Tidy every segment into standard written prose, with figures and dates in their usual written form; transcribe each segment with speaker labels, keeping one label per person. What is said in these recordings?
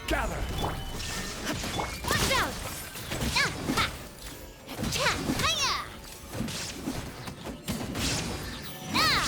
Speaker 1: Gather!
Speaker 2: Watch out! Ah, ha! Cha! Hiya! Ah!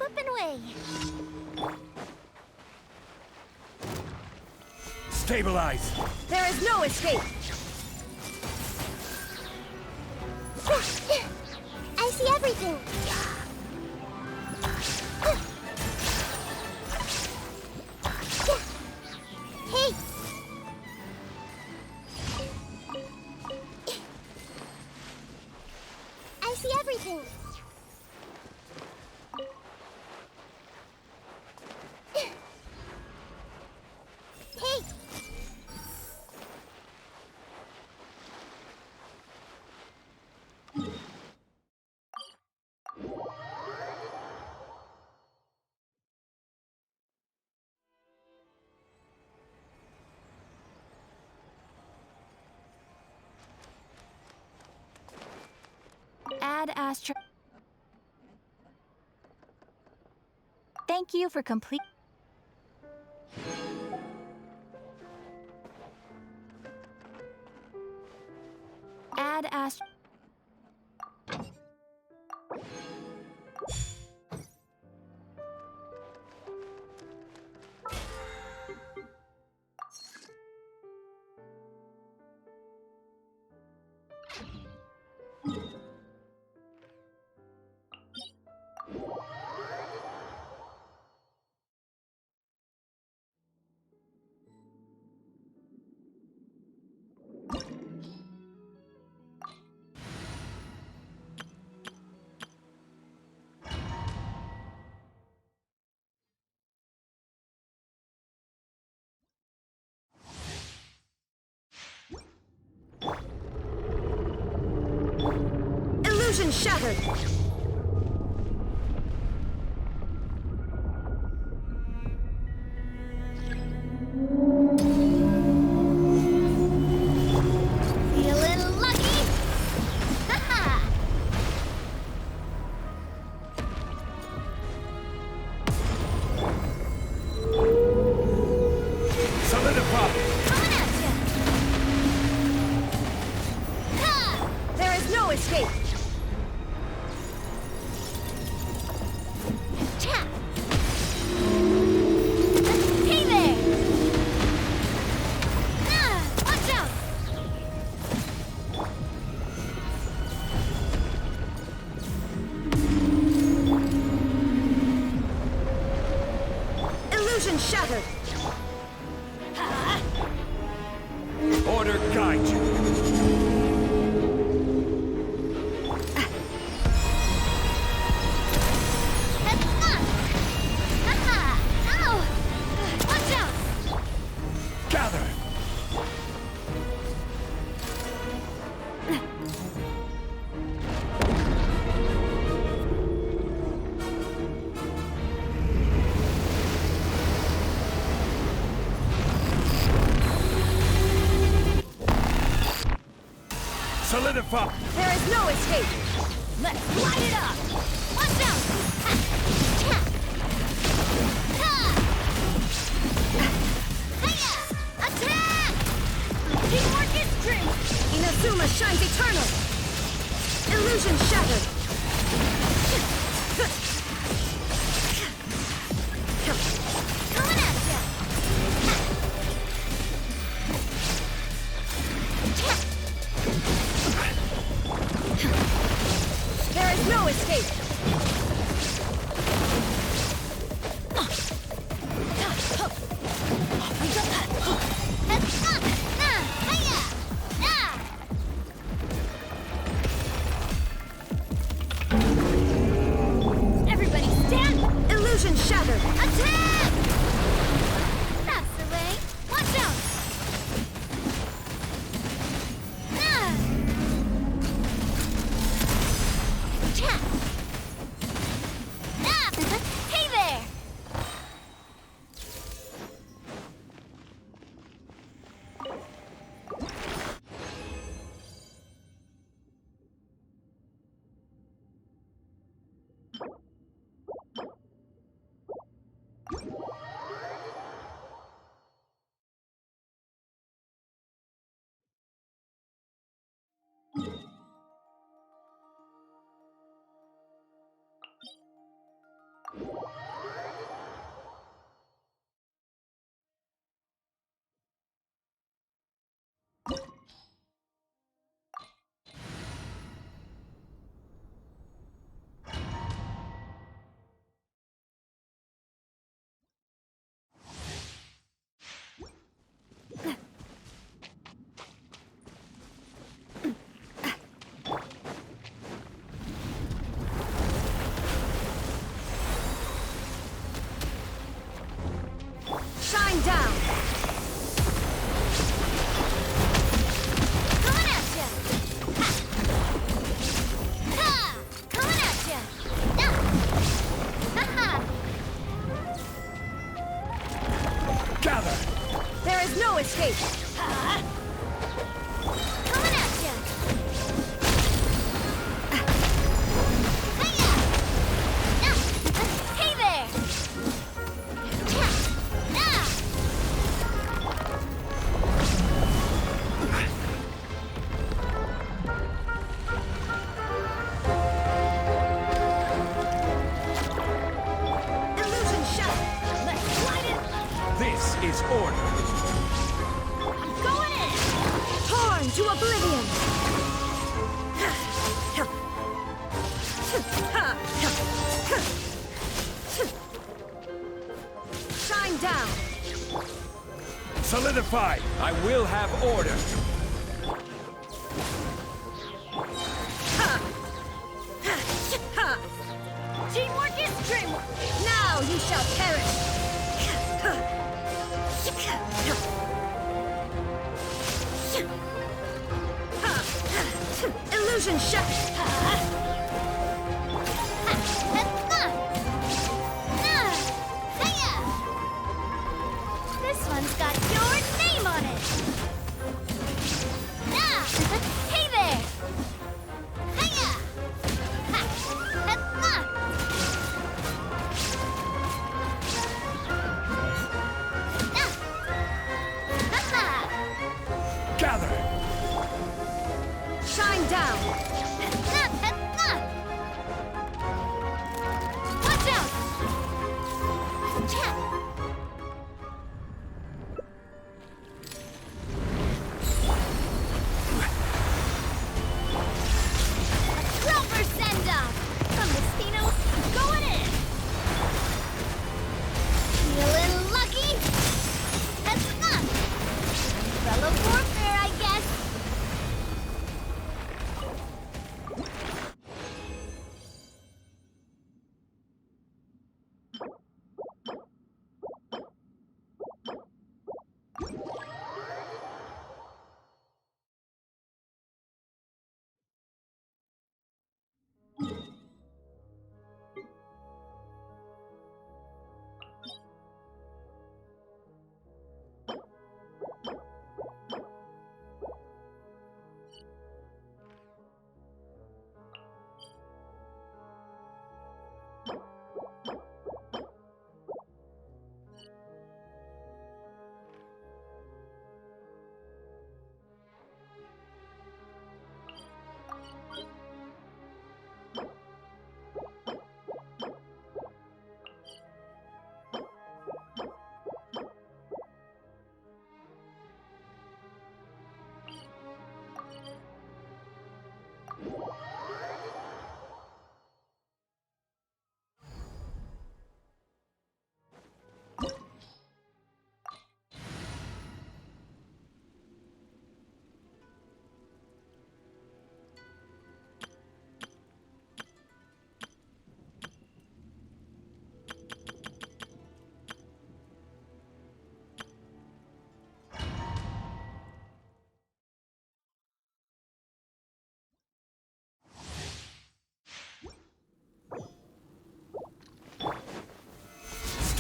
Speaker 2: Up and away.
Speaker 1: Stabilize!
Speaker 2: There is no escape. I see everything. Hey! see everything. Hey!
Speaker 1: Add Astro. Thank you for complete. Add Astro.
Speaker 2: Illusion shattered! Feeling lucky? Haha!
Speaker 3: Solidify!
Speaker 2: Coming at ya! Ha! There is no escape! Cha! Hey there! Ah! Watch out! Illusion shattered!
Speaker 3: Order guide you!
Speaker 2: That's not! Haha! Ow! Watch out!
Speaker 3: Gather! Solidify!
Speaker 2: There is no escape! Let's light it up! Watch out! Ha! Cha! Ha! Hiya! Attack! Teamwork is strength! Inazuma shines eternal! Illusion shattered! Coming at ya! Ha! Cha! There is no escape! Everybody stand! Illusion shattered! Attack! That's the way! Watch out! Ah! Cha!
Speaker 3: order.
Speaker 2: Going in!
Speaker 4: Torn to oblivion! Shine down!
Speaker 3: Solidify. I will have order.
Speaker 2: Teamwork is dreamwork!
Speaker 4: Now you shall perish! Illusion shut!
Speaker 2: This one's got your name on it! Hey there! Hiya!
Speaker 3: Gather.
Speaker 4: Shine down!
Speaker 2: Watch out! Proper send-off! From Destino, going in! Feeling lucky? That's fun! Umbrella warfare, I guess!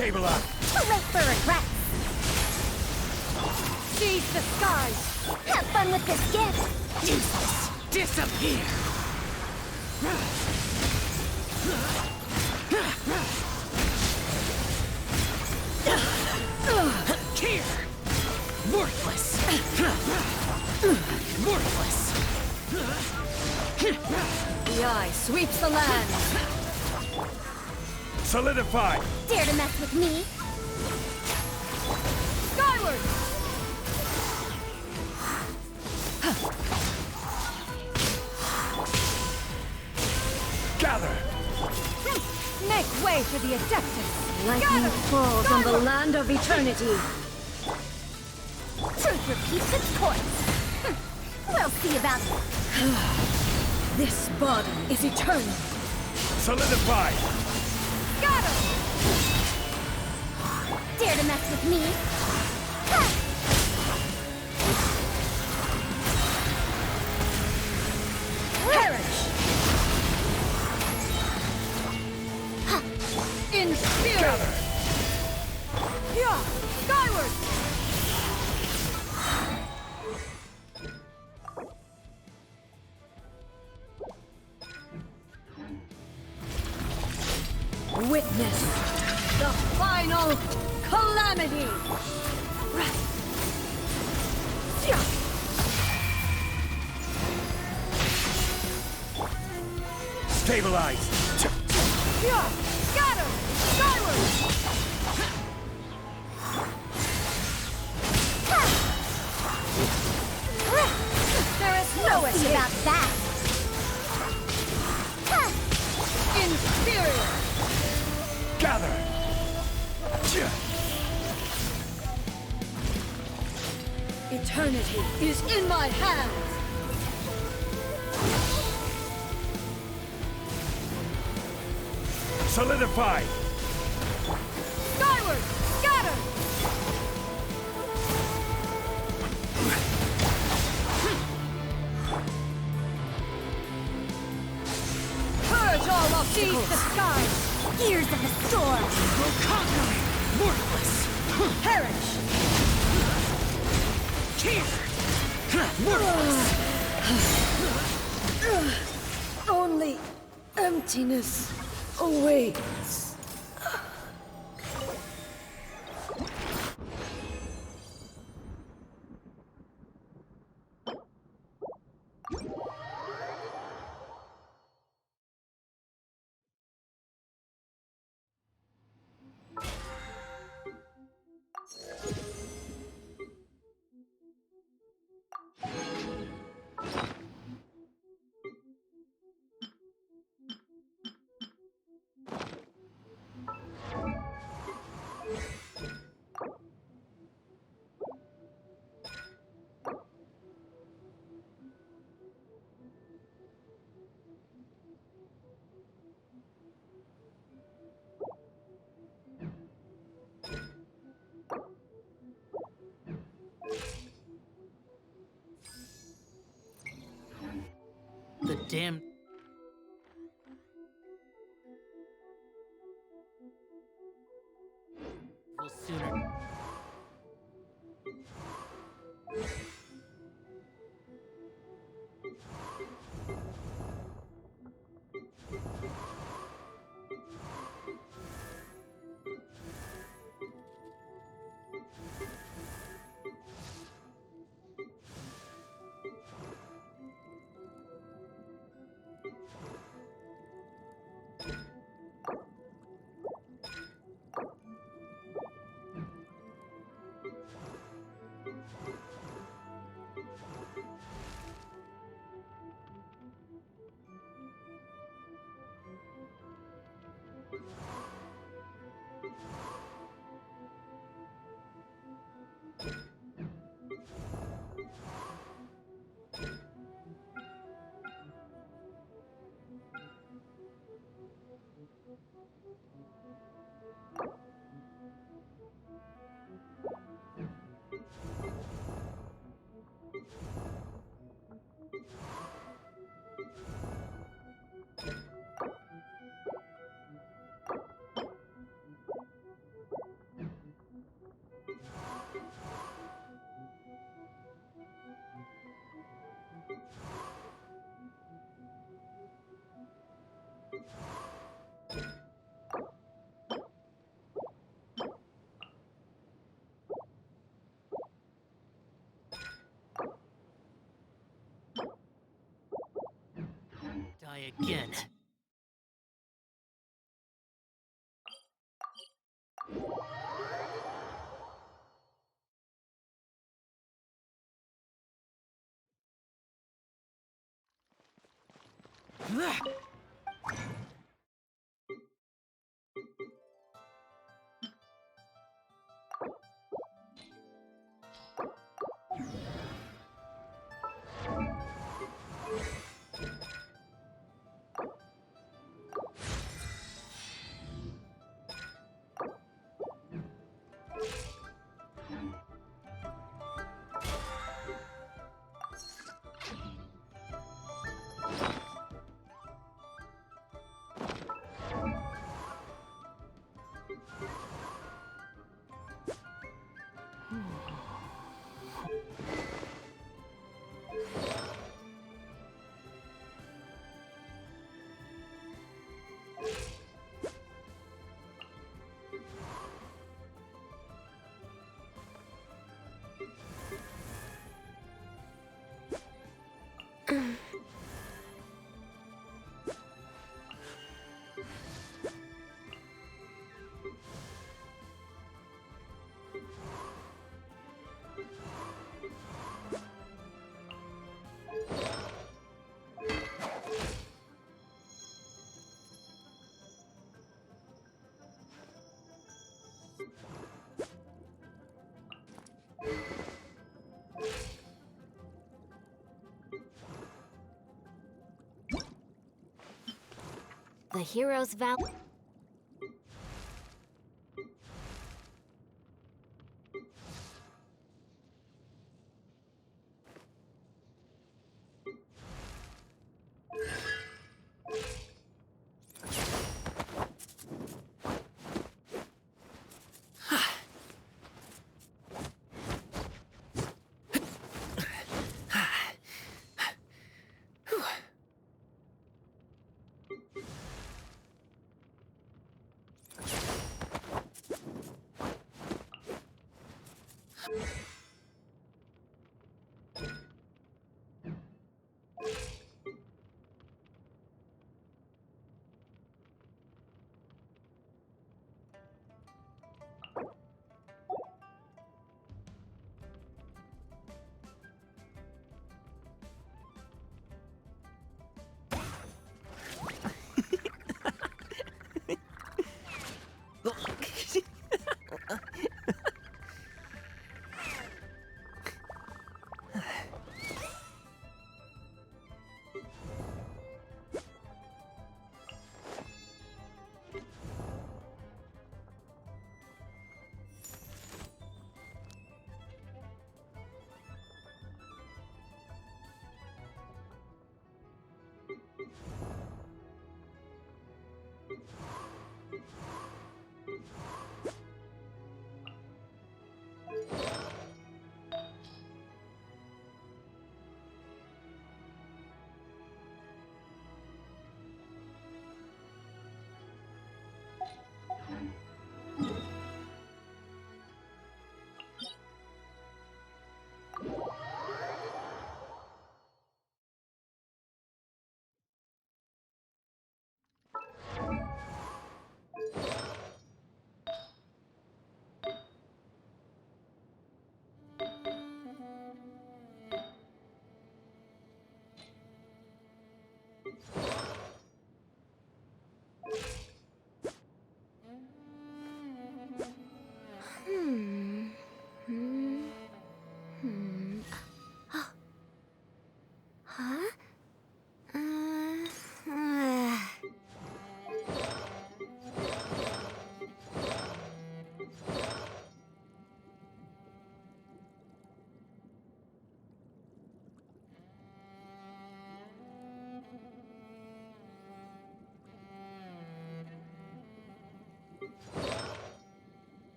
Speaker 3: Stabilize.
Speaker 2: Too late for regrets!
Speaker 4: Seize the skies!
Speaker 2: Have fun with this gift!
Speaker 3: Useless. Disappear. Here. Worthless. Worthless.
Speaker 4: The eye sweeps the land!
Speaker 3: Solidify.
Speaker 2: Dare to mess with me?
Speaker 4: Skyward!
Speaker 3: Gather.
Speaker 4: Make way for the Adeptus! Lightning
Speaker 2: Gather!
Speaker 4: falls on the land of eternity!
Speaker 2: Truth repeats its course. We'll see about that.
Speaker 4: This body is eternal!
Speaker 3: Solidify.
Speaker 4: Got him!
Speaker 2: Dare to mess with me? Ha!
Speaker 4: Perish! In spirit!
Speaker 3: Gather.
Speaker 4: Yeah! Skyward! Witness the final calamity!
Speaker 3: Stabilize.
Speaker 4: Yeah! Got him! Skyward!
Speaker 2: Show us about that!
Speaker 4: Inferior!
Speaker 3: Gather!
Speaker 4: Eternity is in my hands!
Speaker 3: Solidify!
Speaker 4: Skyward! Scatter! Purge all obstacles! Seize the skies!
Speaker 2: Gears of the storm!
Speaker 3: Will conquer! Mortaless!
Speaker 4: Perish!
Speaker 3: Here! Mortaless!
Speaker 4: Only emptiness awaits.
Speaker 5: The damn... will sooner... die again.
Speaker 2: The hero's vow.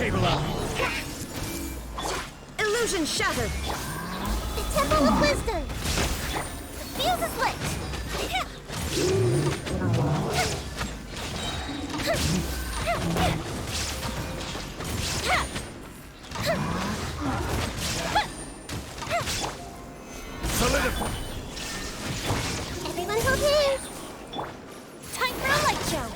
Speaker 3: Stabilize.
Speaker 2: Illusion shattered. The Temple of Wisdom. The fuse is lit.
Speaker 3: Solidify.
Speaker 2: Everyone hold hands. Time for a light show.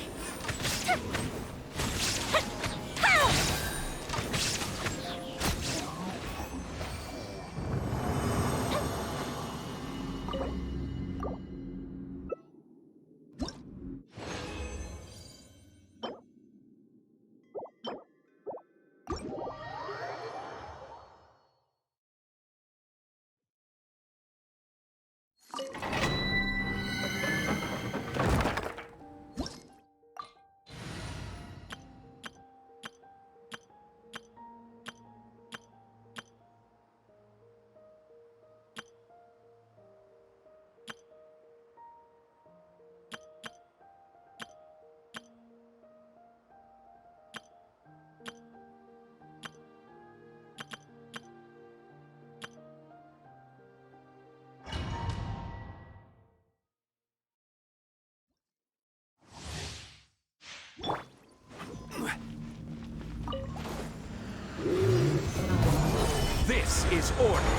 Speaker 3: This is order.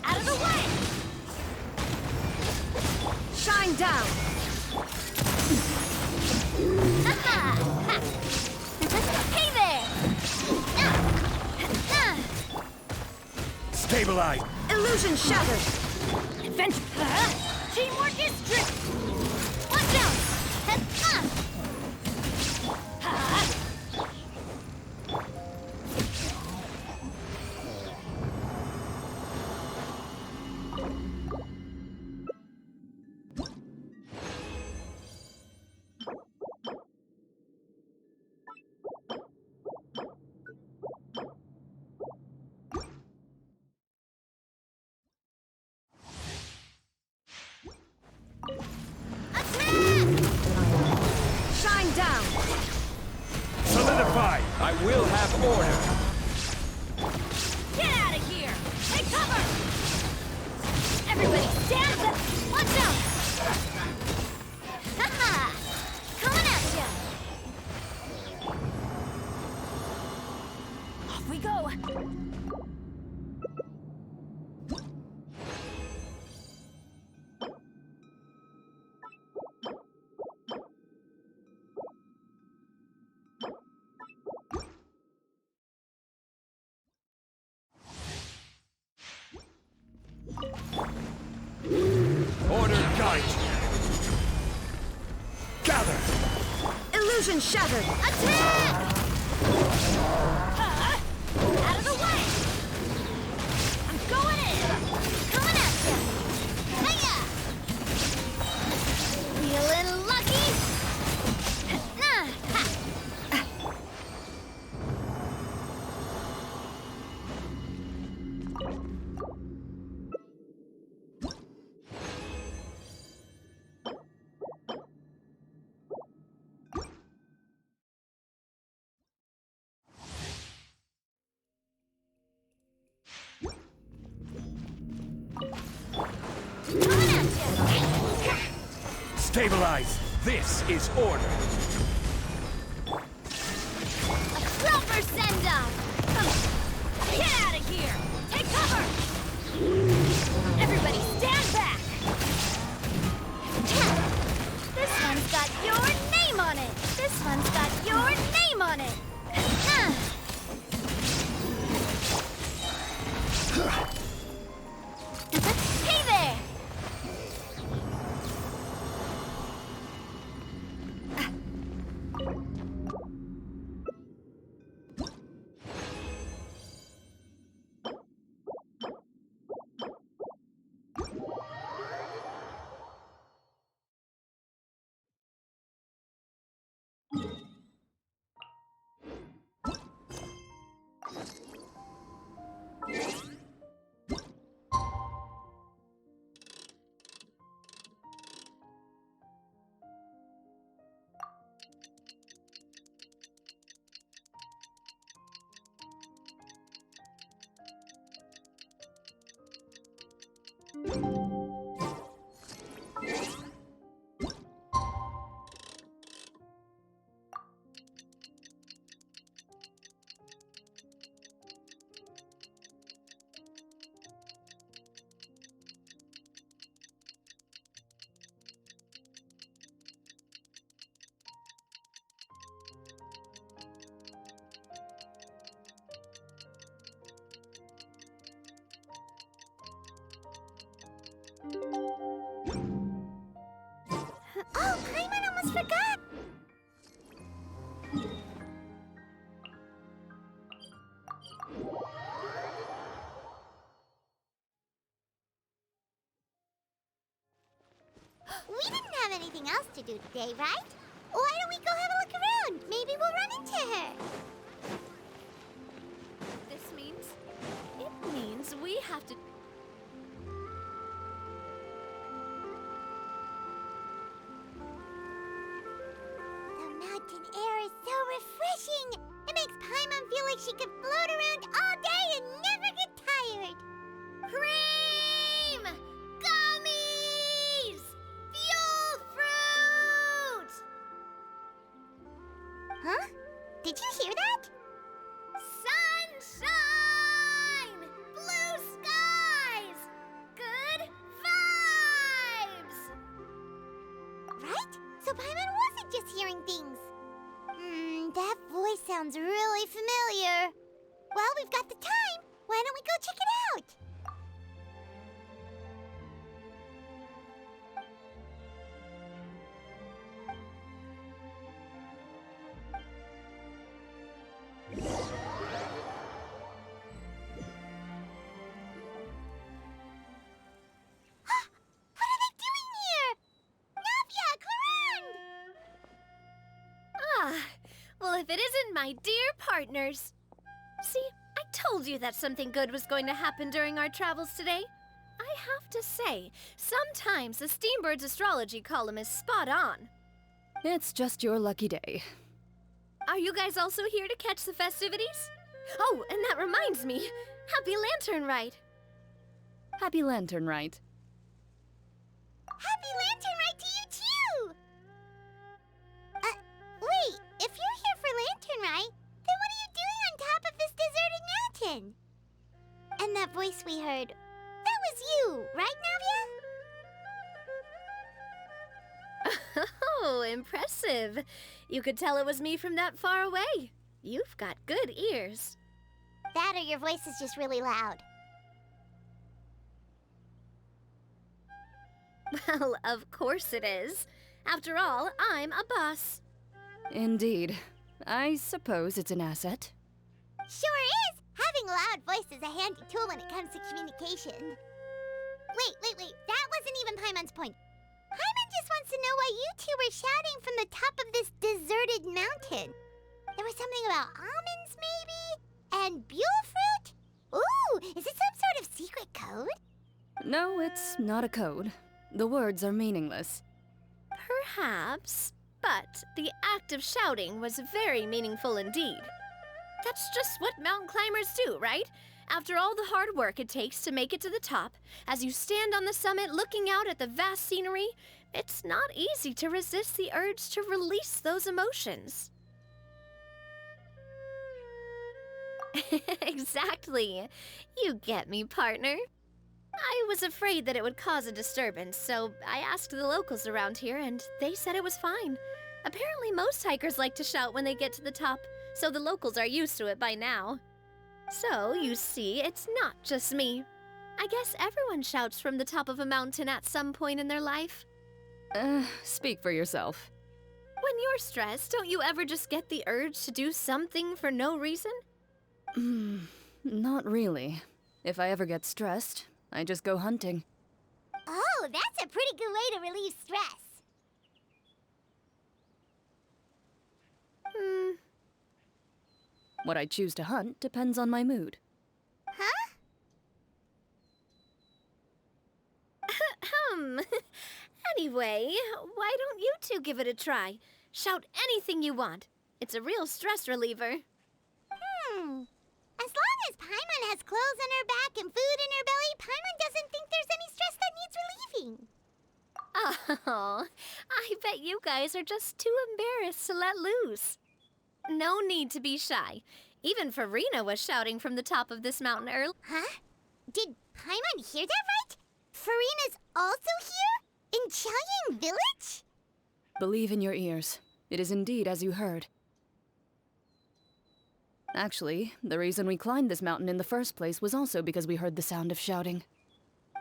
Speaker 2: Out of the way!
Speaker 4: Shine down!
Speaker 2: Hey there!
Speaker 3: Stabilize.
Speaker 4: Illusion shattered!
Speaker 2: Adventure! Teamwork is strict! Watch out!
Speaker 4: Shine down!
Speaker 3: Solidify. I will have order.
Speaker 2: Get out of here! Take cover! Everybody stand up! Watch out! Haha! Coming at ya! Off we go!
Speaker 3: Order guide you. Gather.
Speaker 4: Illusion shattered!
Speaker 2: Attack! Out of the way! I'm going in! Coming at ya! Hiya! Feeling lucky? Nah! Ha! Coming at ya!
Speaker 3: Stabilize. This is order.
Speaker 2: A proper send-off! Get out of here! Take cover! Everybody stand back! This one's got your name on it! This one's got your name on it! Hey there! almost forgot. We didn't have anything else to do today, right? Why don't we go have a look around? Maybe we'll run into her.
Speaker 6: This means... It means we have to...
Speaker 2: The mountain air is so refreshing. It makes Paimon feel like she could float around all day and never get tired. Cream! Gummies! Fuel fruit! Huh? Did you hear that? Sunshine! Blue skies! Good vibes! Right? So Paimon wasn't just hearing things. That voice sounds really familiar. Well, we've got the time. Why don't we go check it out? What are they doing here? Navia, Clarande!
Speaker 6: Ah, well, if it isn't my dear partners. See, I told you that something good was going to happen during our travels today. I have to say, sometimes the Steambird's astrology column is spot on.
Speaker 4: It's just your lucky day.
Speaker 6: Are you guys also here to catch the festivities? Oh, and that reminds me, Happy Lantern Rite.
Speaker 4: Happy Lantern Rite.
Speaker 2: Happy Lantern Rite to you too! Wait, if you're here for Lantern Rite, then what are you doing on top of this deserted mountain? And that voice we heard, that was you, right, Navia?
Speaker 6: Oh, impressive. You could tell it was me from that far away. You've got good ears.
Speaker 2: That or your voice is just really loud.
Speaker 6: Well, of course it is. After all, I'm a boss.
Speaker 4: Indeed. I suppose it's an asset.
Speaker 2: Sure is! Having a loud voice is a handy tool when it comes to communication. Wait. That wasn't even Paimon's point. Paimon just wants to know why you two were shouting from the top of this deserted mountain. There was something about almonds, maybe? And buell fruit? Ooh, is it some sort of secret code?
Speaker 4: No, it's not a code. The words are meaningless.
Speaker 6: Perhaps, but the act of shouting was very meaningful indeed. That's just what mountain climbers do, right? After all the hard work it takes to make it to the top, as you stand on the summit looking out at the vast scenery, it's not easy to resist the urge to release those emotions. Exactly. You get me, partner. I was afraid that it would cause a disturbance, so I asked the locals around here, and they said it was fine. Apparently most hikers like to shout when they get to the top, so the locals are used to it by now. So, you see, it's not just me. I guess everyone shouts from the top of a mountain at some point in their life.
Speaker 4: Speak for yourself.
Speaker 6: When you're stressed, don't you ever just get the urge to do something for no reason?
Speaker 4: Not really. If I ever get stressed, I just go hunting.
Speaker 2: Oh, that's a pretty good way to relieve stress.
Speaker 4: What I choose to hunt depends on my mood.
Speaker 2: Huh?
Speaker 6: Anyway, why don't you two give it a try? Shout anything you want. It's a real stress reliever.
Speaker 2: As long as Paimon has clothes on her back and food in her belly, Paimon doesn't think there's any stress that needs relieving.
Speaker 6: Oh, I bet you guys are just too embarrassed to let loose. No need to be shy. Even Farina was shouting from the top of this mountain early.
Speaker 2: Huh? Did Paimon hear that right? Farina's also here? In Qiaoying Village?
Speaker 4: Believe in your ears. It is indeed as you heard. Actually, the reason we climbed this mountain in the first place was also because we heard the sound of shouting.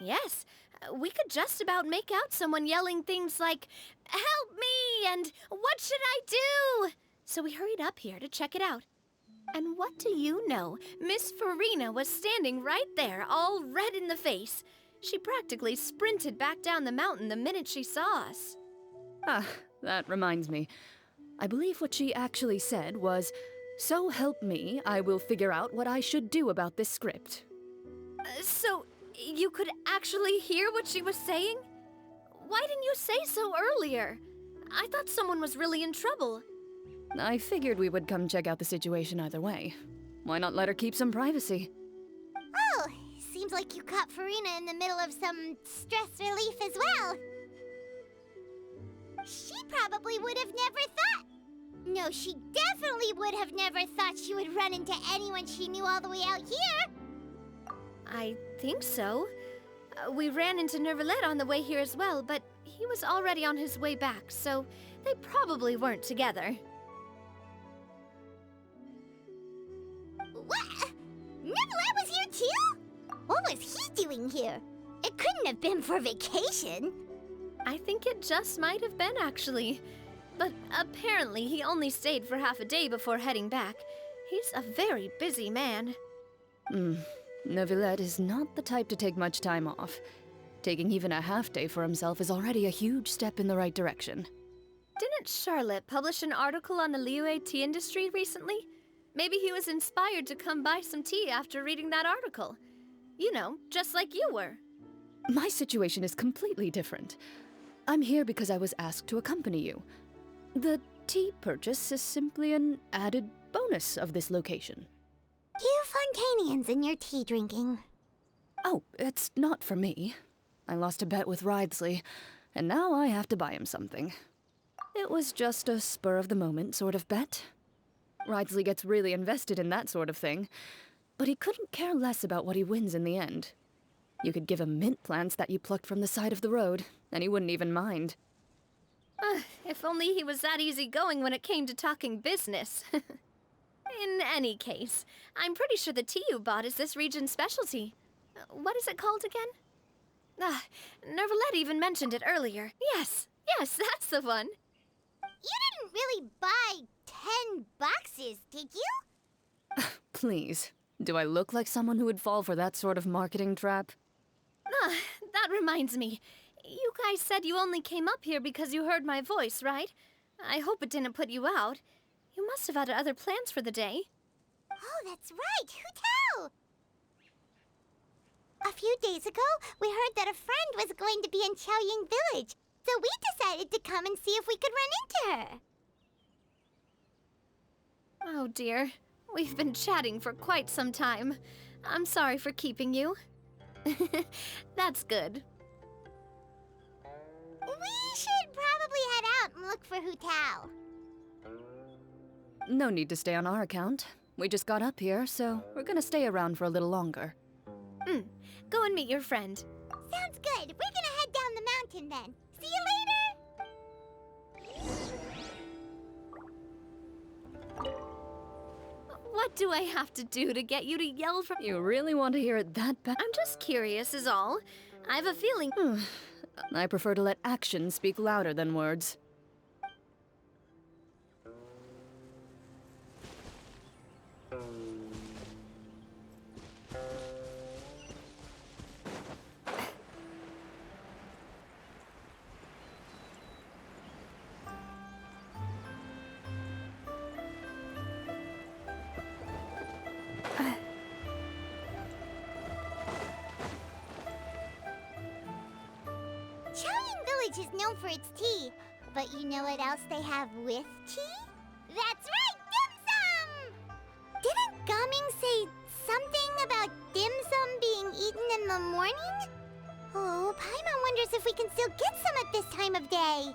Speaker 6: Yes, We could just about make out someone yelling things like, "Help me!" and "What should I do?" So we hurried up here to check it out. And what do you know? Miss Farina was standing right there, all red in the face. She practically sprinted back down the mountain the minute she saw us.
Speaker 4: Ah, that reminds me. I believe what she actually said was, "So help me, I will figure out what I should do about this script."
Speaker 6: So, you could actually hear what she was saying? Why didn't you say so earlier? I thought someone was really in trouble.
Speaker 4: I figured we would come check out the situation either way. Why not let her keep some privacy?
Speaker 2: Oh, seems like you caught Farina in the middle of some stress relief as well. She probably would have never thought. No, she definitely would have never thought she would run into anyone she knew all the way out here.
Speaker 6: I think so. We ran into Nervalet on the way here as well, but he was already on his way back, so they probably weren't together.
Speaker 2: What? Nervalet was here too? What was he doing here? It couldn't have been for vacation.
Speaker 6: I think it just might have been, actually. But apparently he only stayed for half a day before heading back. He's a very busy man.
Speaker 4: Neuvillette is not the type to take much time off. Taking even a half day for himself is already a huge step in the right direction.
Speaker 6: Didn't Charlotte publish an article on the Liyue tea industry recently? Maybe he was inspired to come buy some tea after reading that article. You know, just like you were.
Speaker 4: My situation is completely different. I'm here because I was asked to accompany you. The tea purchase is simply an added bonus of this location.
Speaker 2: You Fontanians and your tea drinking.
Speaker 4: Oh, it's not for me. I lost a bet with Ridesley, and now I have to buy him something. It was just a spur-of-the-moment sort of bet. Ridesley gets really invested in that sort of thing, but he couldn't care less about what he wins in the end. You could give him mint plants that you plucked from the side of the road, and he wouldn't even mind.
Speaker 6: If only he was that easygoing when it came to talking business. In any case, I'm pretty sure the tea you bought is this region's specialty. What is it called again? Nervalet even mentioned it earlier. Yes, that's the one.
Speaker 2: You didn't really buy 10 boxes, did you?
Speaker 4: Please, do I look like someone who would fall for that sort of marketing trap?
Speaker 6: That reminds me. You guys said you only came up here because you heard my voice, right? I hope it didn't put you out. You must have had other plans for the day.
Speaker 2: Oh, that's right. Who tell? A few days ago, we heard that a friend was going to be in Qiaoying Village, so we decided to come and see if we could run into her.
Speaker 6: Oh dear. We've been chatting for quite some time. I'm sorry for keeping you. That's good.
Speaker 2: We should probably head out and look for Hu Tao.
Speaker 4: No need to stay on our account. We just got up here, so we're gonna stay around for a little longer.
Speaker 6: Go and meet your friend.
Speaker 2: Sounds good. We're gonna head down the mountain then. See you later!
Speaker 6: What do I have to do to get you to yell from—
Speaker 4: You really want to hear it that bad?
Speaker 6: I'm just curious is all. I have a feeling—
Speaker 4: I prefer to let actions speak louder than words.
Speaker 2: Qiaoying Village is known for its tea, but you know what else they have with tea? That's right, dim sum! Didn't Gaming say something about dim sum being eaten in the morning? Oh, Paimon wonders if we can still get some at this time of day.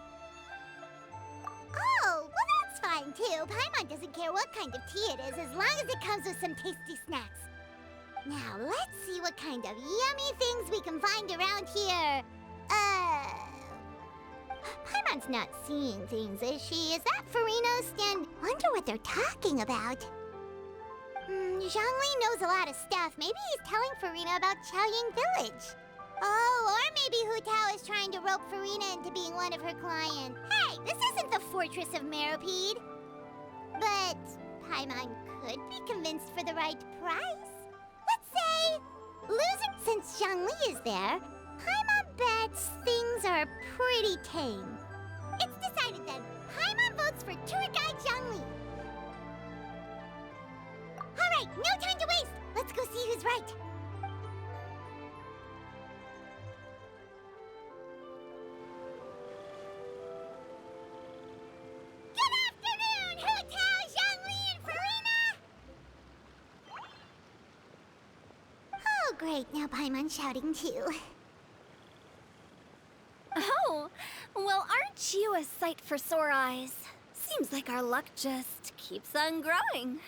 Speaker 2: Oh, well that's fine too. Paimon doesn't care what kind of tea it is as long as it comes with some tasty snacks. Now, let's see what kind of yummy things we can find around here. Paimon's not seeing things, is she? Is that Farino's stand? Wonder what they're talking about. Zhongli knows a lot of stuff. Maybe he's telling Farina about Qiaoying Village. Oh, or maybe Hu Tao is trying to rope Farina into being one of her clients. Hey, this isn't the Fortress of Meropide. But Paimon could be convinced for the right price. Let's say, loser, since Zhongli is there, Paimon bets things are pretty tame. It's decided then. Paimon votes for tour guide Zhongli. All right, no time to waste. Let's go see who's right. Good afternoon, Hu Tao, Zhongli, and Farina! Oh, great. Now Paimon's shouting too.
Speaker 6: Oh, well, aren't you a sight for sore eyes? Seems like our luck just keeps on growing.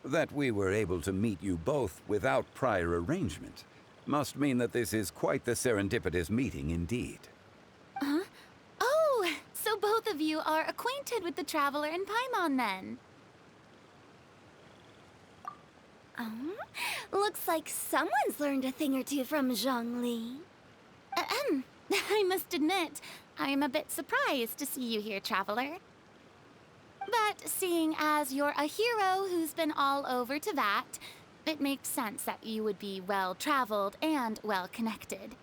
Speaker 7: That we were able to meet you both without prior arrangement must mean that this is quite the serendipitous meeting indeed.
Speaker 8: Huh? Oh, so both of you are acquainted with the Traveler and Paimon then?
Speaker 6: Looks like someone's learned a thing or two from Zhongli.
Speaker 8: I must admit, I am a bit surprised to see you here, Traveler. But seeing as you're a hero who's been all over Teyvat, it makes sense that you would be well-traveled and well-connected.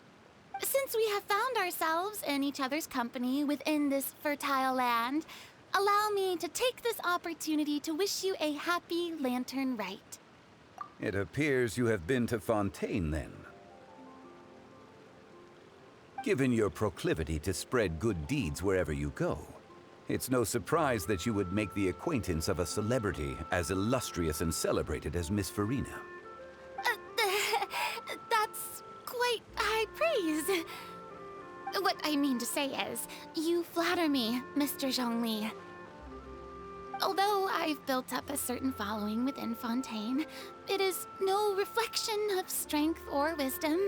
Speaker 8: Since we have found ourselves in each other's company within this fertile land, allow me to take this opportunity to wish you a happy Lantern Rite.
Speaker 7: It appears you have been to Fontaine then. Given your proclivity to spread good deeds wherever you go, it's no surprise that you would make the acquaintance of a celebrity as illustrious and celebrated as Miss Farina.
Speaker 8: That's quite high praise. What I mean to say is, you flatter me, Mr. Zhongli. Although I've built up a certain following within Fontaine, it is no reflection of strength or wisdom.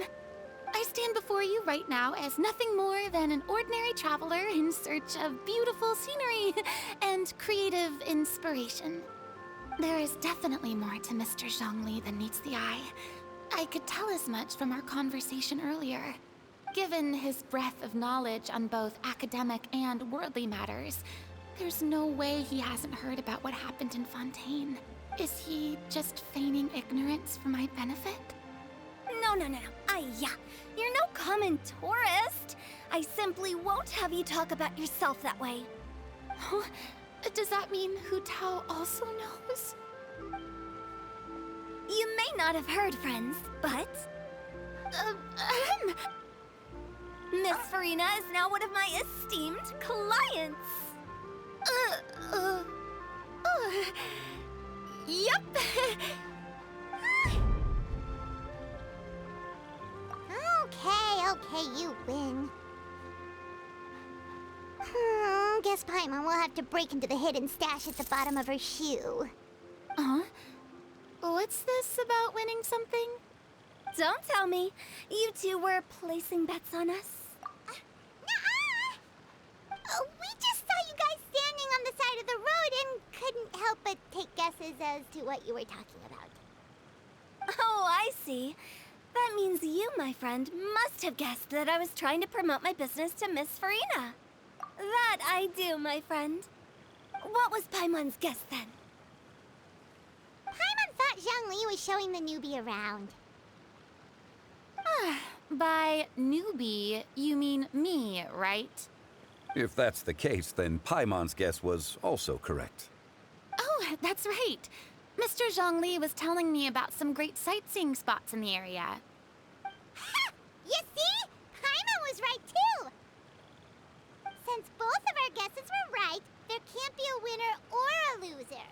Speaker 8: I stand before you right now as nothing more than an ordinary traveler in search of beautiful scenery and creative inspiration. There is definitely more to Mr. Zhongli than meets the eye. I could tell as much from our conversation earlier. Given his breadth of knowledge on both academic and worldly matters, there's no way he hasn't heard about what happened in Fontaine. Is he just feigning ignorance for my benefit?
Speaker 6: No. You're no common tourist. I simply won't have you talk about yourself that way.
Speaker 8: Huh? Does that mean Hu Tao also knows?
Speaker 6: You may not have heard, friends, but... Miss Farina is now one of my esteemed clients. Yup.
Speaker 2: Okay, you win. Guess Paimon will have to break into the hidden stash at the bottom of her shoe.
Speaker 8: Huh? What's this about winning something?
Speaker 6: Don't tell me. You two were placing bets on us.
Speaker 2: Nuh-uh! We just saw you guys standing on the side of the road and couldn't help but take guesses as to what you were talking about.
Speaker 6: Oh, I see. That means you, my friend, must have guessed that I was trying to promote my business to Miss Farina. That I do, my friend. What was Paimon's guess then?
Speaker 2: Paimon thought Zhongli was showing the newbie around.
Speaker 8: By newbie, you mean me, right?
Speaker 7: If that's the case, then Paimon's guess was also correct.
Speaker 8: Oh, that's right. Mr. Zhongli was telling me about some great sightseeing spots in the area.
Speaker 2: Ha! You see? Paimon was right too! Since both of our guesses were right, there can't be a winner or a loser.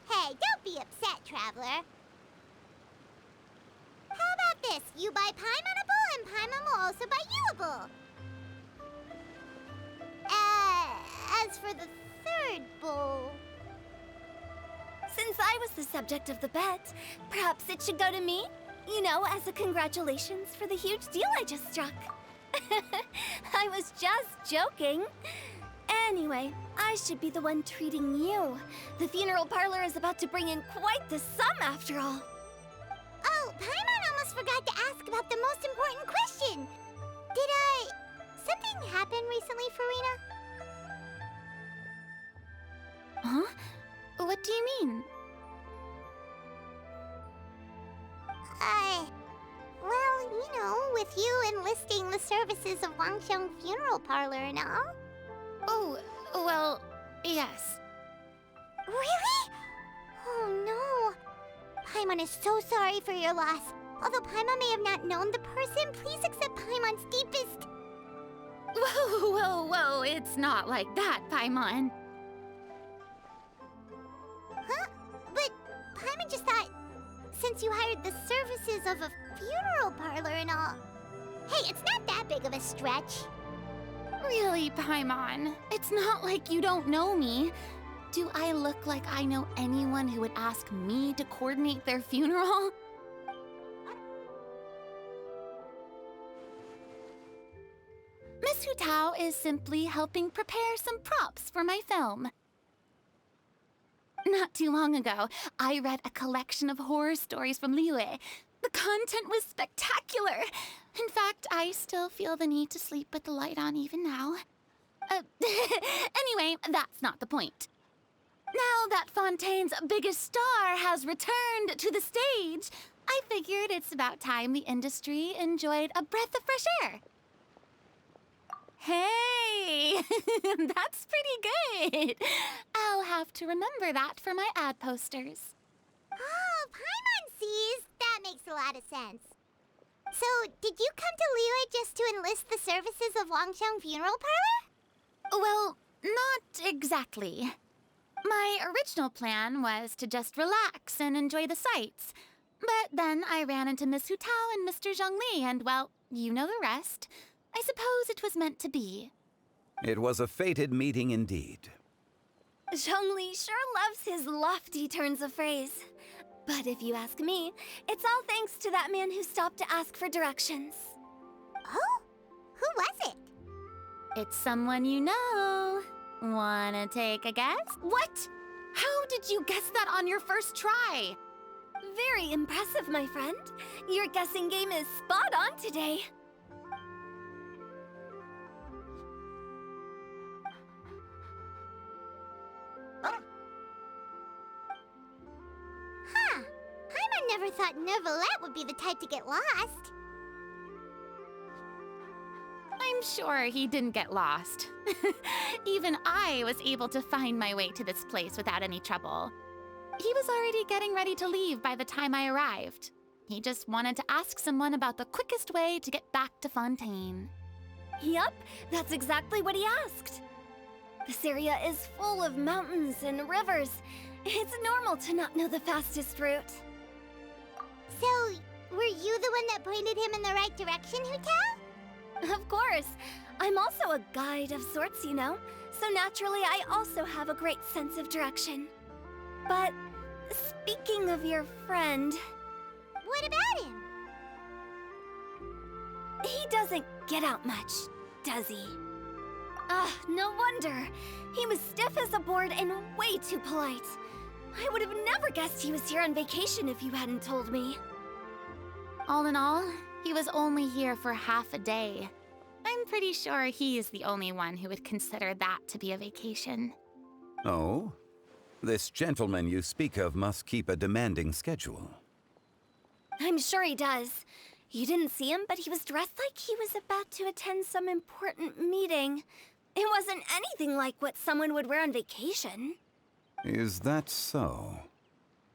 Speaker 2: Hey, don't be upset, Traveler. How about this? You buy Paimon a bowl, and Paimon will also buy you a bowl. As for the third bowl...
Speaker 6: Since I was the subject of the bet, perhaps it should go to me? You know, as a congratulations for the huge deal I just struck. I was just joking. Anyway, I should be the one treating you. The funeral parlor is about to bring in quite the sum after all.
Speaker 2: Oh, Paimon almost forgot to ask about the most important question. Did, something happen recently, Farina?
Speaker 8: Huh? What do you mean?
Speaker 2: Well, you know, with you enlisting the services of Wangxiang Funeral Parlor and all.
Speaker 8: Oh, well, yes.
Speaker 2: Really? Oh no. Paimon is so sorry for your loss. Although Paimon may have not known the person, please accept Paimon's deepest...
Speaker 8: Whoa, it's not like that, Paimon.
Speaker 2: Huh? But Paimon just thought, since you hired the services of a funeral parlor and all... Hey, it's not that big of a stretch.
Speaker 8: Really, Paimon? It's not like you don't know me. Do I look like I know anyone who would ask me to coordinate their funeral? Miss Hu Tao is simply helping prepare some props for my film. Not too long ago, I read a collection of horror stories from Liyue. The content was spectacular. In fact, I still feel the need to sleep with the light on even now. Anyway, that's not the point. Now that Fontaine's biggest star has returned to the stage, I figured it's about time the industry enjoyed a breath of fresh air. Hey, that's pretty good. I'll have to remember that for my ad posters.
Speaker 2: Oh, Paimon sees. That makes a lot of sense. So, did you come to Liyue just to enlist the services of Wangxiang Funeral Parlor?
Speaker 8: Well, not exactly. My original plan was to just relax and enjoy the sights. But then I ran into Miss Hu Tao and Mr. Zhongli, and well, you know the rest. I suppose it was meant to be.
Speaker 7: It was a fated meeting indeed.
Speaker 6: Zhongli sure loves his lofty turns of phrase. But if you ask me, it's all thanks to that man who stopped to ask for directions.
Speaker 2: Oh? Who was it?
Speaker 8: It's someone you know. Wanna take a guess?
Speaker 6: What?
Speaker 8: How did you guess that on your first try?
Speaker 6: Very impressive, my friend. Your guessing game is spot on today.
Speaker 2: Huh. Paimon never thought Neuvillette would be the type to get lost.
Speaker 8: I'm sure he didn't get lost. Even I was able to find my way to this place without any trouble. He was already getting ready to leave by the time I arrived. He just wanted to ask someone about the quickest way to get back to Fontaine.
Speaker 6: Yup, that's exactly what he asked. This area is full of mountains and rivers. It's normal to not know the fastest route.
Speaker 2: So, were you the one that pointed him in the right direction, Hu Tao?
Speaker 6: Of course. I'm also a guide of sorts, you know. So naturally, I also have a great sense of direction. But speaking of your friend...
Speaker 2: What about him?
Speaker 6: He doesn't get out much, does he? Ah, no wonder. He was stiff as a board and way too polite. I would have never guessed he was here on vacation if you hadn't told me.
Speaker 8: All in all, he was only here for half a day. I'm pretty sure he's the only one who would consider that to be a vacation.
Speaker 7: Oh? This gentleman you speak of must keep a demanding schedule.
Speaker 6: I'm sure he does. You didn't see him, but he was dressed like he was about to attend some important meeting. It wasn't anything like what someone would wear on vacation.
Speaker 7: Is that so?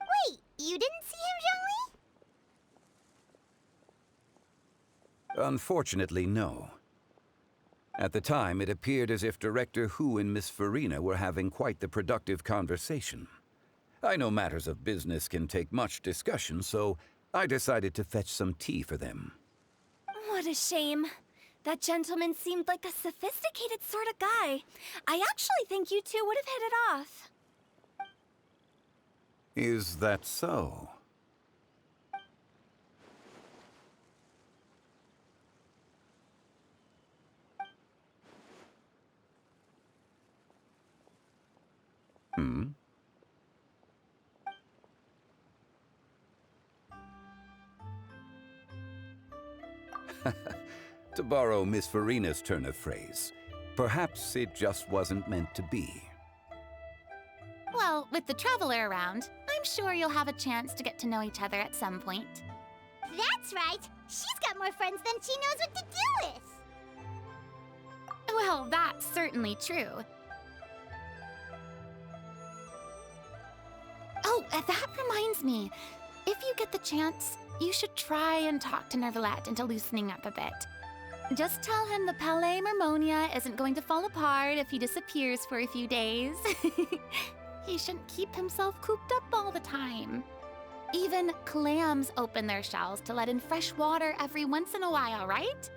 Speaker 2: Wait, you didn't see him, Zhongli?
Speaker 7: Unfortunately, no. At the time, it appeared as if Director Hu and Miss Farina were having quite the productive conversation. I know matters of business can take much discussion, so I decided to fetch some tea for them.
Speaker 6: What a shame. That gentleman seemed like a sophisticated sort of guy. I actually think you two would have hit it off.
Speaker 7: Is that so? Hmm? To borrow Miss Farina's turn of phrase, perhaps it just wasn't meant to be.
Speaker 8: Well, with the Traveler around, I'm sure you'll have a chance to get to know each other at some point.
Speaker 2: That's right. She's got more friends than she knows what to do with.
Speaker 8: Well, that's certainly true. Oh, that reminds me. If you get the chance, you should try and talk to Nervalette into loosening up a bit. Just tell him the Palais Mermonia isn't going to fall apart if he disappears for a few days. He shouldn't keep himself cooped up all the time. Even clams open their shells to let in fresh water every once in a while, right?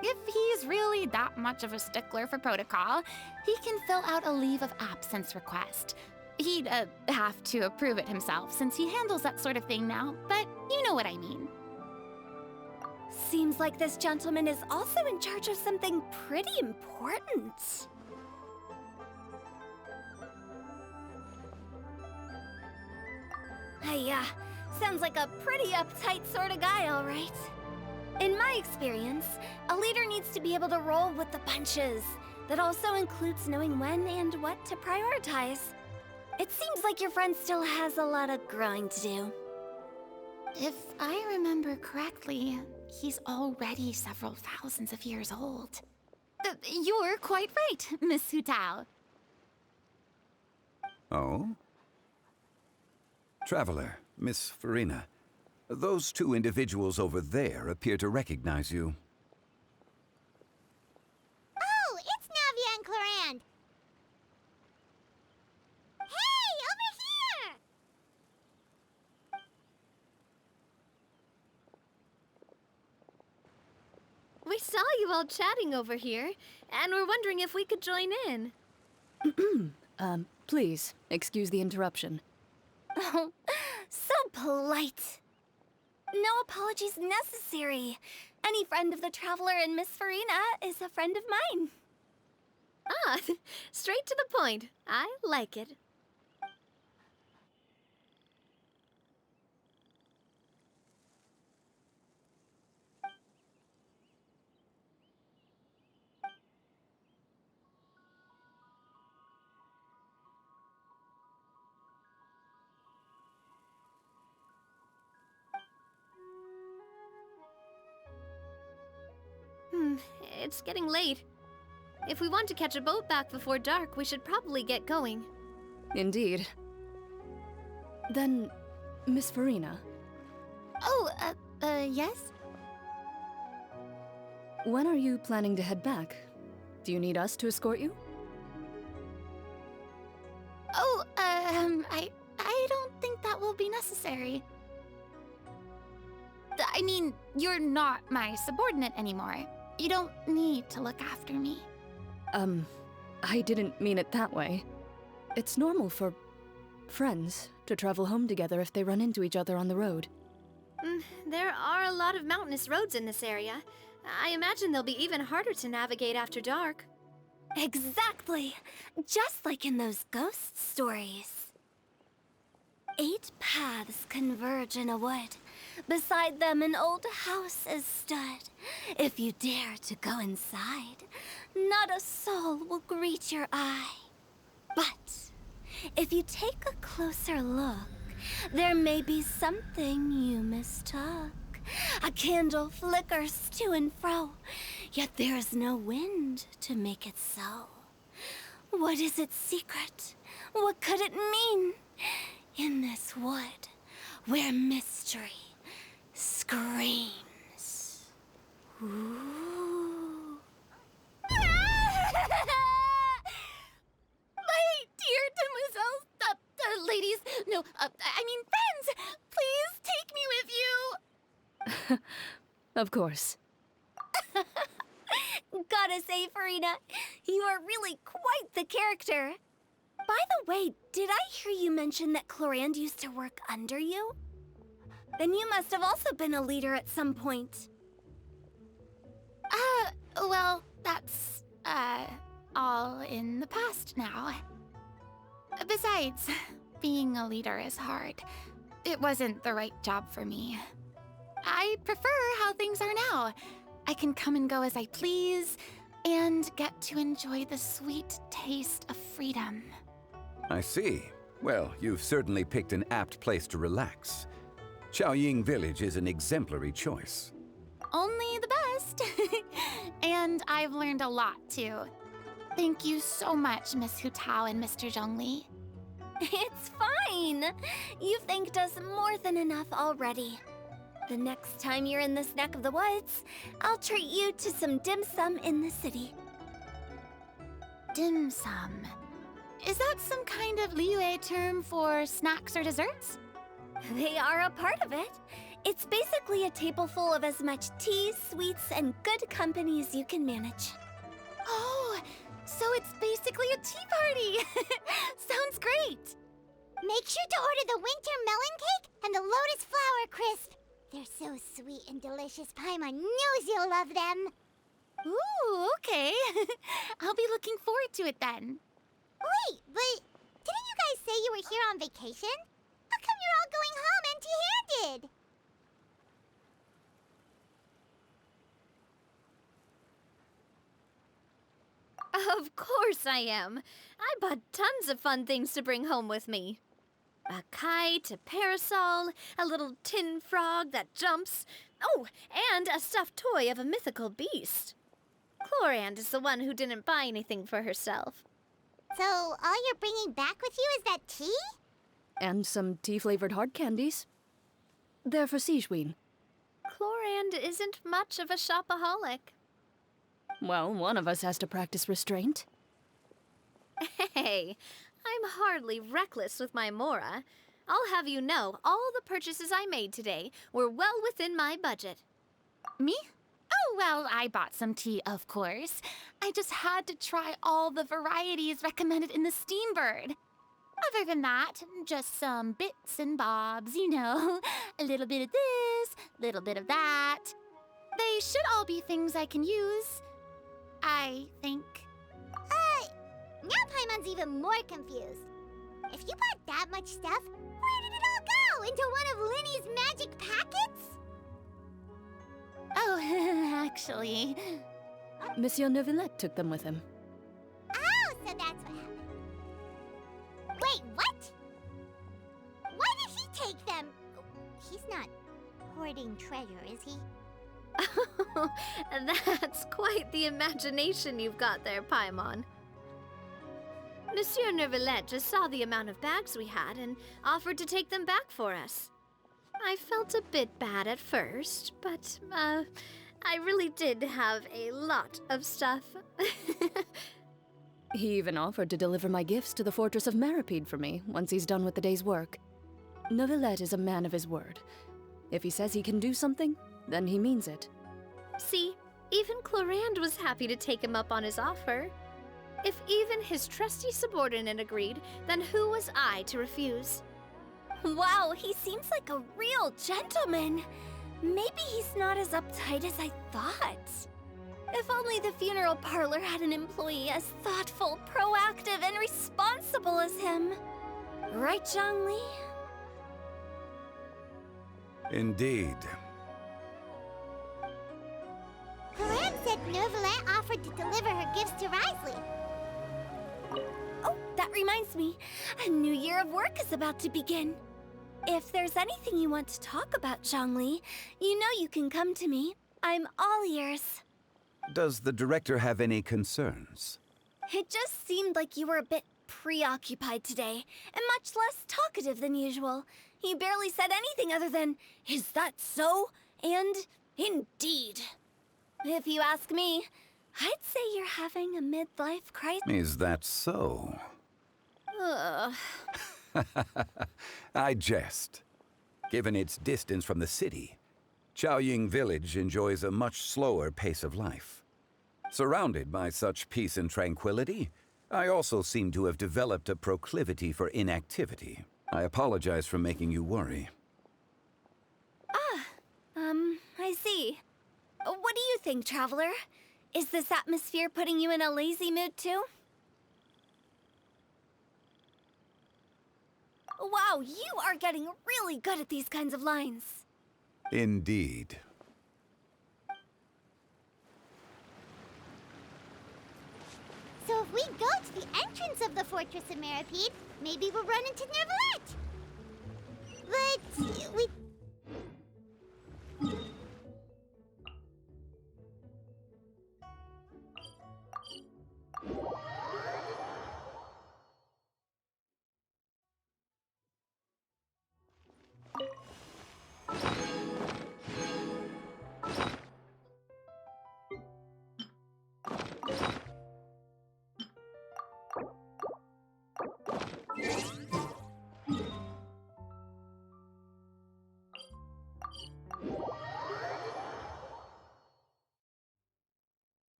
Speaker 8: If he's really that much of a stickler for protocol, he can fill out a leave of absence request. He'd have to approve it himself since he handles that sort of thing now, but you know what I mean.
Speaker 6: Seems like this gentleman is also in charge of something pretty important. Sounds like a pretty uptight sort of guy, all right. In my experience, a leader needs to be able to roll with the punches. That also includes knowing when and what to prioritize. It seems like your friend still has a lot of growing to do.
Speaker 8: If I remember correctly, he's already several thousands of years old. You're quite right, Miss Hutao.
Speaker 7: Oh? Traveler, Miss Farina, those two individuals over there appear to recognize you.
Speaker 2: Oh, it's Navia and Clorand. Hey, over here!
Speaker 6: We saw you all chatting over here, and we're wondering if we could join in.
Speaker 4: Please, excuse the interruption.
Speaker 6: Oh, so polite. No apologies necessary. Any friend of the Traveler and Miss Farina is a friend of mine. Ah, straight to the point. I like it. It's getting late. If we want to catch a boat back before dark, we should probably get going.
Speaker 4: Indeed. Then, Miss Farina,
Speaker 8: Oh, yes?
Speaker 4: when are you planning to head back? Do you need us to escort you?
Speaker 8: Oh, I don't think that will be necessary. I mean, you're not my subordinate anymore. You don't need to look after me.
Speaker 4: I didn't mean it that way. It's normal for friends to travel home together if they run into each other on the road.
Speaker 6: There are a lot of mountainous roads in this area. I imagine they'll be even harder to navigate after dark. Exactly! Just like in those ghost stories. 8 paths converge in a wood. Beside them an old house is stood. If you dare to go inside, not a soul will greet your eye. But if you take a closer look, there may be something you mistook. A candle flickers to and fro, yet there is no wind to make it so. What is its secret? What could it mean? In this wood, where mystery screams. Ooh.
Speaker 8: My dear demoiselles, ladies, no, I mean friends, please take me with you.
Speaker 4: Of course.
Speaker 6: Gotta say, Farina, you are really quite the character. By the way, did I hear you mention that Clorand used to work under you? Then you must have also been a leader at some point.
Speaker 8: Well, that's, all in the past now. Besides, being a leader is hard. It wasn't the right job for me. I prefer how things are now. I can come and go as I please, and get to enjoy the sweet taste of freedom.
Speaker 7: I see. Well, you've certainly picked an apt place to relax. Xiaoying Village is an exemplary choice.
Speaker 8: Only the best. And I've learned a lot, too. Thank you so much, Miss Hu Tao and Mr. Zhongli.
Speaker 6: It's fine. You've thanked us more than enough already. The next time you're in this neck of the woods, I'll treat you to some dim sum in the city.
Speaker 8: Dim sum. Is that some kind of Liyue term for snacks or desserts?
Speaker 6: They are a part of it. It's basically a table full of as much tea, sweets, and good company as you can manage.
Speaker 8: Oh, so it's basically a tea party. Sounds great.
Speaker 2: Make sure to order the winter melon cake and the lotus flower crisp. They're so sweet and delicious. Paimon knows you'll love them.
Speaker 8: Ooh, okay. I'll be looking forward to it then.
Speaker 2: Wait, but didn't you guys say you were here on vacation? How come you're all going home empty-handed?
Speaker 6: Of course I am. I bought tons of fun things to bring home with me. A kite, a parasol, a little tin frog that jumps. Oh, and a stuffed toy of a mythical beast. Chlorand is the one who didn't buy anything for herself.
Speaker 2: So all you're bringing back with you is that tea?
Speaker 4: And some tea-flavored hard candies. They're for Sijwin.
Speaker 6: Chlorand isn't much of a shopaholic.
Speaker 4: Well, one of us has to practice restraint.
Speaker 6: Hey, I'm hardly reckless with my Mora. I'll have you know, all the purchases I made today were well within my budget.
Speaker 8: Me? Oh, well, I bought some tea, of course. I just had to try all the varieties recommended in the Steambird. Other than that, just some bits and bobs, you know. A little bit of this, little bit of that. They should all be things I can use, I think.
Speaker 2: Now Paimon's even more confused. If you bought that much stuff, where did it all go? Into one of Linny's magic packets?
Speaker 8: Oh, actually...
Speaker 4: Monsieur Neuvillette took them with him.
Speaker 2: Oh, so that's what happened. Wait, what? Why did he take them? He's not hoarding treasure, is he?
Speaker 6: That's quite the imagination you've got there, Paimon. Monsieur Neuvillette just saw the amount of bags we had and offered to take them back for us. I felt a bit bad at first, but, I really did have a lot of stuff.
Speaker 4: He even offered to deliver my gifts to the Fortress of Meripede for me once he's done with the day's work. Neuvillette is a man of his word. If he says he can do something, then he means it.
Speaker 6: See, even Chlorand was happy to take him up on his offer. If even his trusty subordinate agreed, then who was I to refuse? Wow, he seems like a real gentleman. Maybe he's not as uptight as I thought. If only the funeral parlor had an employee as thoughtful, proactive, and responsible as him. Right, Zhongli?
Speaker 7: Indeed.
Speaker 2: Corinne said Neuvillette offered to deliver her gifts to Risley.
Speaker 6: Oh, that reminds me. A new year of work is about to begin. If there's anything you want to talk about, Zhongli, you know you can come to me. I'm all ears.
Speaker 7: Does the director have any concerns?
Speaker 6: It just seemed like you were a bit preoccupied today, and much less talkative than usual. You barely said anything other than, "Is that so?" and "Indeed." If you ask me, I'd say you're having a midlife crisis.
Speaker 7: Is that so?
Speaker 6: Ugh.
Speaker 7: I jest. Given its distance from the city, Xiaoying Village enjoys a much slower pace of life. Surrounded by such peace and tranquility, I also seem to have developed a proclivity for inactivity. I apologize for making you worry.
Speaker 6: I see. What do you think, Traveler? Is this atmosphere putting you in a lazy mood too? Wow, you are getting really good at these kinds of lines.
Speaker 7: Indeed.
Speaker 2: So if we go to the entrance of the Fortress of Meripede, maybe we'll run into Neuvillette. But we...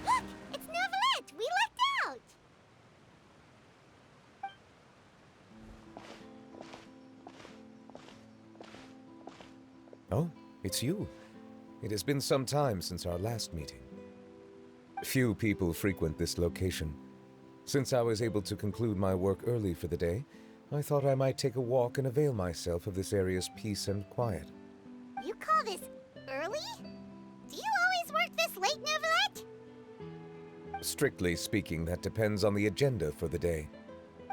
Speaker 2: Look! It's Neuvillette! We lucked out!
Speaker 9: Oh, it's you. It has been some time since our last meeting. Few people frequent this location. Since I was able to conclude my work early for the day, I thought I might take a walk and avail myself of this area's peace and quiet.
Speaker 2: You call this early? Do you always work this late, Neuvillette?
Speaker 9: Strictly speaking, that depends on the agenda for the day.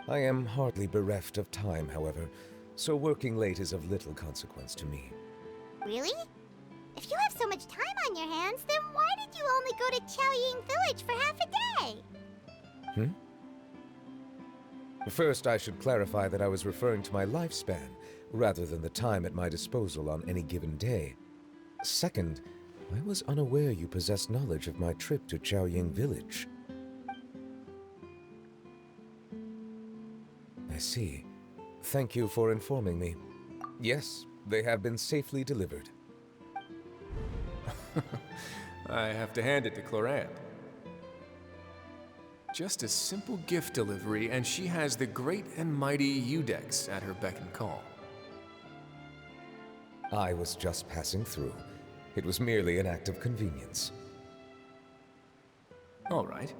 Speaker 9: I am hardly bereft of time, however, so working late is of little consequence to me.
Speaker 2: Really? If you have so much time on your hands, then why did you only go to Chaoying Village for half a day?
Speaker 9: First, I should clarify that I was referring to my lifespan, rather than the time at my disposal on any given day. Second, I was unaware you possessed knowledge of my trip to Chaoying Village. I see. Thank you for informing me. Yes, they have been safely delivered.
Speaker 10: I have to hand it to Clorant. Just a simple gift delivery, and she has the great and mighty Udex at her beck and call.
Speaker 9: I was just passing through. It was merely an act of convenience.
Speaker 10: All right.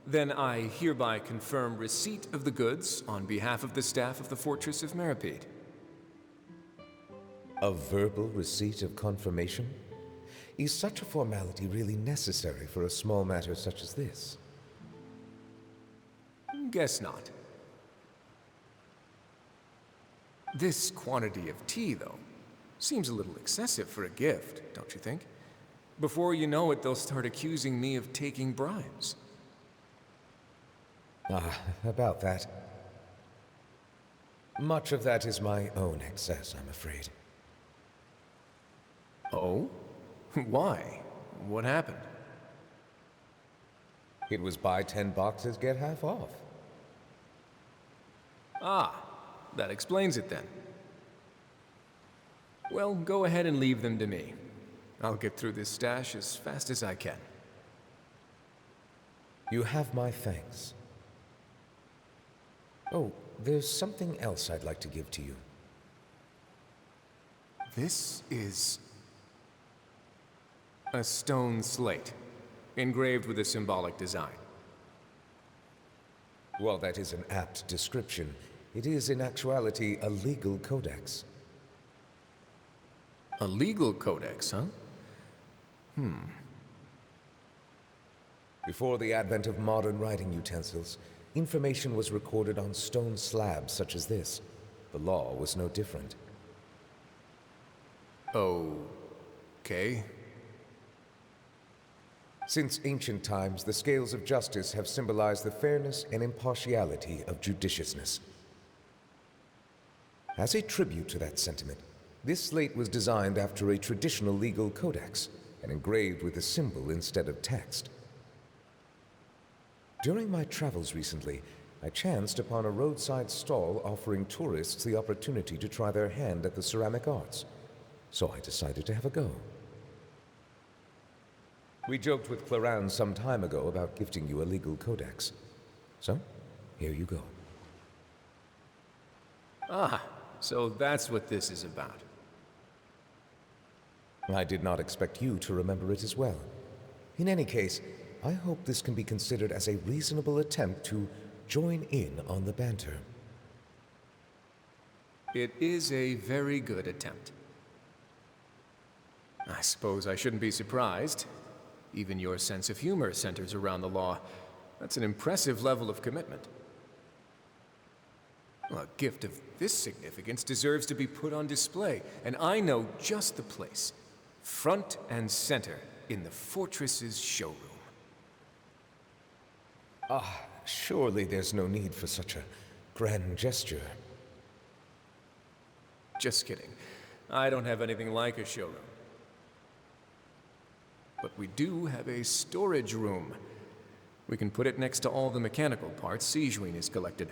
Speaker 10: Then I hereby confirm receipt of the goods on behalf of the staff of the Fortress of Meripede.
Speaker 9: A verbal receipt of confirmation? Is such a formality really necessary for a small matter such as this?
Speaker 10: Guess not. This quantity of tea, though, seems a little excessive for a gift, don't you think? Before you know it, they'll start accusing me of taking bribes.
Speaker 9: About that. Much of that is my own excess, I'm afraid.
Speaker 10: Oh? Why? What happened?
Speaker 9: It was buy 10 boxes, get half off.
Speaker 10: Ah, that explains it then. Well, go ahead and leave them to me. I'll get through this stash as fast as I can.
Speaker 9: You have my thanks. Oh, there's something else I'd like to give to you.
Speaker 10: This is a stone slate, engraved with a symbolic design.
Speaker 9: While that is an apt description, it is in actuality a legal codex.
Speaker 10: A legal codex, huh?
Speaker 9: Before the advent of modern writing utensils, information was recorded on stone slabs such as this. The law was no different.
Speaker 10: Okay.
Speaker 9: Since ancient times, the scales of justice have symbolized the fairness and impartiality of judiciousness. As a tribute to that sentiment, this slate was designed after a traditional legal codex and engraved with a symbol instead of text. During my travels recently, I chanced upon a roadside stall offering tourists the opportunity to try their hand at the ceramic arts, so I decided to have a go. We joked with Clarence some time ago about gifting you a legal codex. So, here you go.
Speaker 10: Ah, so that's what this is about.
Speaker 9: I did not expect you to remember it as well. In any case, I hope this can be considered as a reasonable attempt to join in on the banter.
Speaker 10: It is a very good attempt. I suppose I shouldn't be surprised. Even your sense of humor centers around the law. That's an impressive level of commitment. Well, a gift of this significance deserves to be put on display, and I know just the place. Front and center in the fortress's showroom.
Speaker 9: Surely there's no need for such a grand gesture.
Speaker 10: Just kidding. I don't have anything like a showroom. But we do have a storage room. We can put it next to all the mechanical parts Sijuin has collected.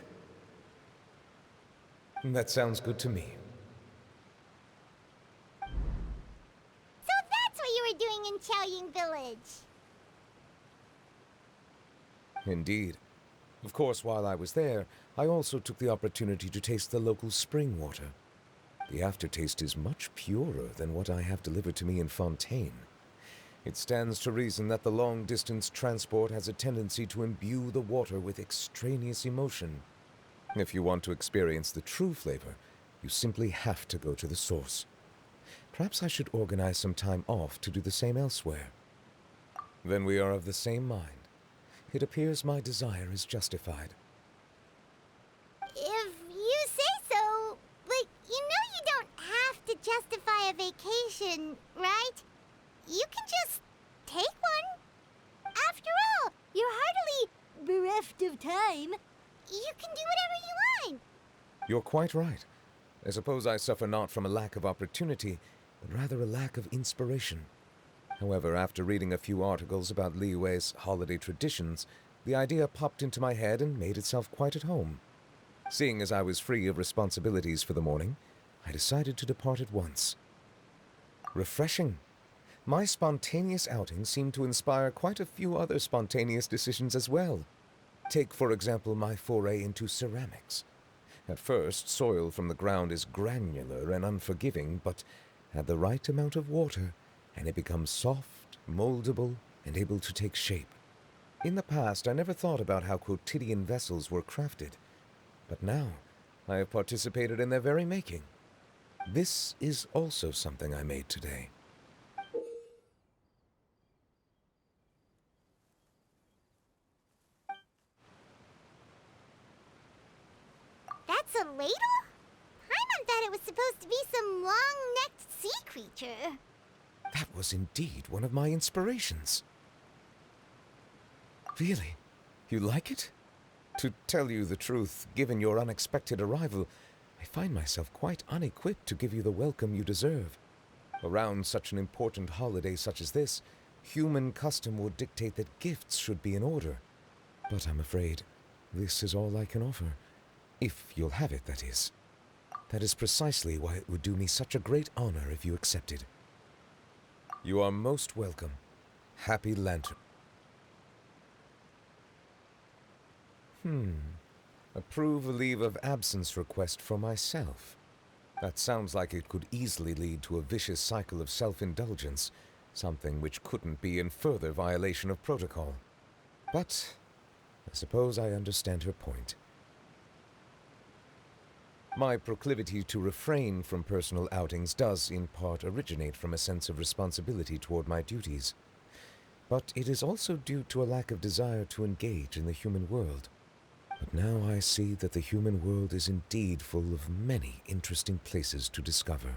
Speaker 9: That sounds good to me.
Speaker 2: So that's what you were doing in Chaoying Village.
Speaker 9: Indeed. Of course, while I was there, I also took the opportunity to taste the local spring water. The aftertaste is much purer than what I have delivered to me in Fontaine. It stands to reason that the long-distance transport has a tendency to imbue the water with extraneous emotion. If you want to experience the true flavor, you simply have to go to the source. Perhaps I should organize some time off to do the same elsewhere. Then we are of the same mind. It appears my desire is justified.
Speaker 2: If you say so, but you know you don't have to justify a vacation, right? You can just take one. After all, you're hardly bereft of time. You can do whatever you want.
Speaker 9: You're quite right. I suppose I suffer not from a lack of opportunity, but rather a lack of inspiration. However, after reading a few articles about Liyue's holiday traditions, the idea popped into my head and made itself quite at home. Seeing as I was free of responsibilities for the morning, I decided to depart at once. Refreshing. My spontaneous outing seemed to inspire quite a few other spontaneous decisions as well. Take, for example, my foray into ceramics. At first, soil from the ground is granular and unforgiving, but add the right amount of water, and it becomes soft, moldable, and able to take shape. In the past, I never thought about how quotidian vessels were crafted, but now I have participated in their very making. This is also something I made today.
Speaker 2: That's a ladle? Paimon thought it was supposed to be some long-necked sea creature.
Speaker 9: That was indeed one of my inspirations. Really? You like it? To tell you the truth, given your unexpected arrival, I find myself quite unequipped to give you the welcome you deserve. Around such an important holiday such as this, human custom would dictate that gifts should be in order. But I'm afraid this is all I can offer. If you'll have it, that is. That is precisely why it would do me such a great honor if you accepted. You are most welcome. Happy Lantern. Approve a leave of absence request for myself. That sounds like it could easily lead to a vicious cycle of self-indulgence, something which couldn't be in further violation of protocol. But I suppose I understand her point. My proclivity to refrain from personal outings does, in part, originate from a sense of responsibility toward my duties. But it is also due to a lack of desire to engage in the human world. But now I see that the human world is indeed full of many interesting places to discover.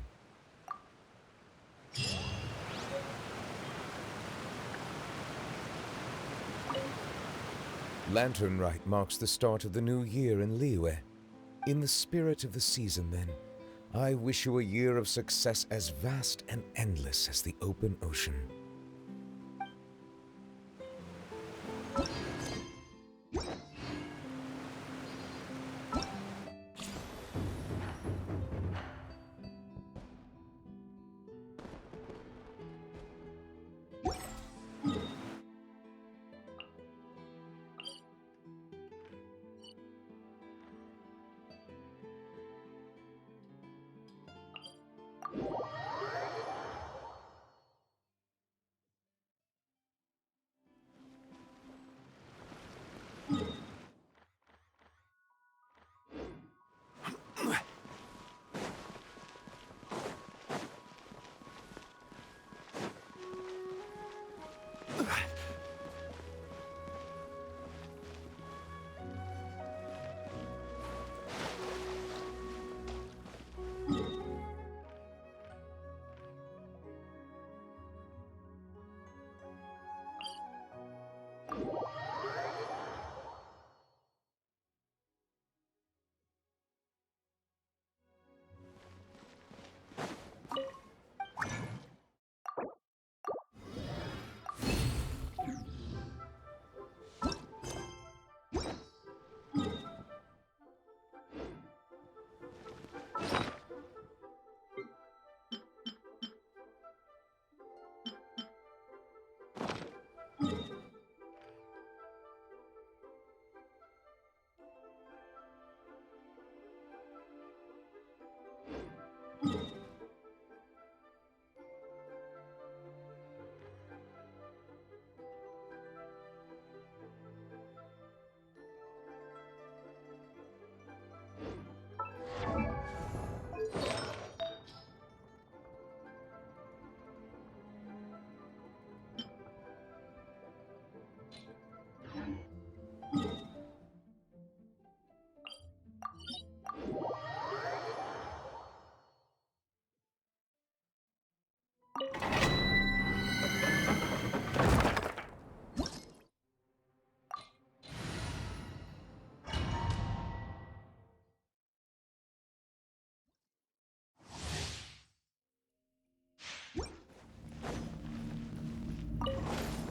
Speaker 9: Lantern Rite marks the start of the new year in Liyue. In the spirit of the season, then, I wish you a year of success as vast and endless as the open ocean.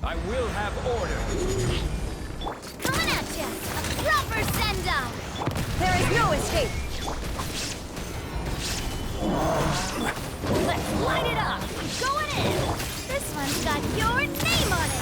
Speaker 3: I will have order.
Speaker 6: Coming at ya! A proper send-down! There is no escape! Let's light it up! Going in! This one's got your name on it!